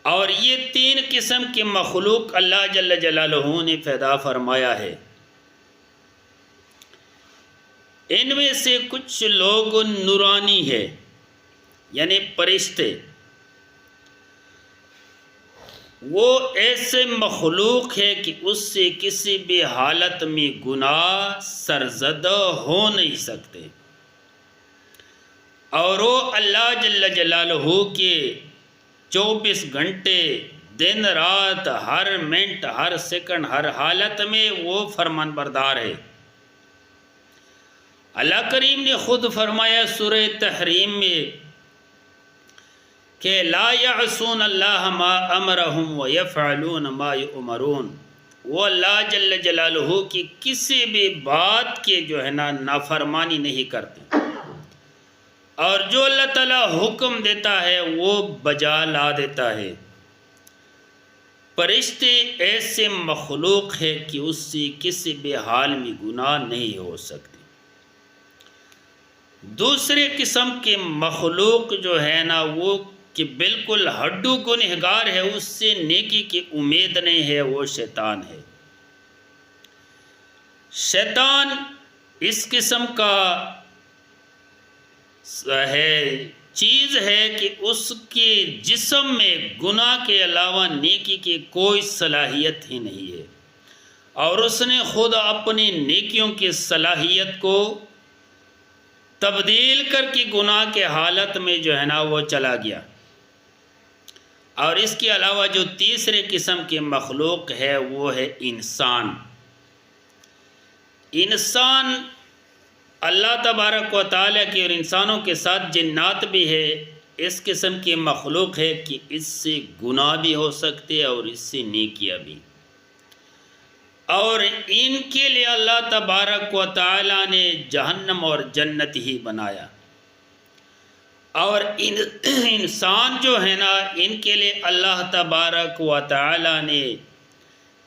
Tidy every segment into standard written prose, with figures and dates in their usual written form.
اور یہ تین قسم کے مخلوق اللہ جل جلالہ نے پیدا فرمایا ہے۔ ان میں سے کچھ لوگ نورانی ہے، یعنی فرشتے، وہ ایسے مخلوق ہے کہ اس سے کسی بھی حالت میں گناہ سرزدہ ہو نہیں سکتے، اور وہ اللہ جل جلالہ کے 24 گھنٹے دن رات ہر منٹ ہر سیکنڈ ہر حالت میں وہ فرمان بردار ہے۔ اللہ کریم نے خود فرمایا سورہ تحریم میں کہ لا یعصون اللہ ما امرہم ویفعلون ما یؤمرون، وہ اللہ جل جلالہ کی کسی بھی بات کے جو ہے نا نافرمانی نہیں کرتے، اور جو اللہ تعالیٰ حکم دیتا ہے وہ بجا لا دیتا ہے۔ فرشتے ایسے مخلوق ہے کہ اس سے کسی بھی حال میں گناہ نہیں ہو سکتی۔ دوسرے قسم کے مخلوق جو ہے نا وہ کہ بالکل ہڈو گنہگار ہے، اس سے نیکی کی امید نہیں ہے، وہ شیطان ہے۔ شیطان اس قسم کا چیز ہے کہ اس کے جسم میں گناہ کے علاوہ نیکی کی کوئی صلاحیت ہی نہیں ہے، اور اس نے خود اپنی نیکیوں کی صلاحیت کو تبدیل کر کے گناہ کے حالت میں جو ہے نا وہ چلا گیا۔ اور اس کے علاوہ جو تیسرے قسم کے مخلوق ہے وہ ہے انسان۔ انسان اللہ تبارک و تعالیٰ کی اور انسانوں کے ساتھ جنات بھی ہے، اس قسم کے مخلوق ہے کہ اس سے گناہ بھی ہو سکتے اور اس سے نیکیاں بھی، اور ان کے لیے اللہ تبارک و تعالیٰ نے جہنم اور جنت ہی بنایا۔ اور انسان جو ہے نا ان کے لیے اللہ تبارک و تعالیٰ نے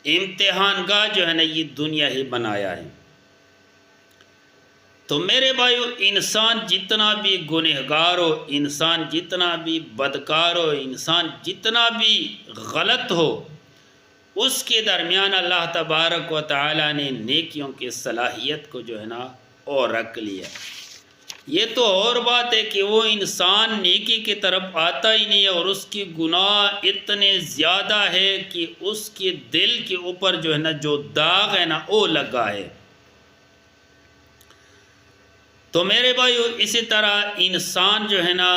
امتحان گاہ جو ہے نا یہ دنیا ہی بنایا ہے۔ تو میرے بھائیو، انسان جتنا بھی گنہگار ہو، انسان جتنا بھی بدکار ہو، انسان جتنا بھی غلط ہو، اس کے درمیان اللہ تبارک و تعالیٰ نے نیکیوں کی صلاحیت کو جو ہے نا اور رکھ لیا۔ یہ تو اور بات ہے کہ وہ انسان نیکی کی طرف آتا ہی نہیں ہے، اور اس کی گناہ اتنے زیادہ ہے کہ اس کے دل کے اوپر جو ہے نا جو داغ ہے نا وہ لگا ہے۔ تو میرے بھائیو، اسی طرح انسان جو ہے نا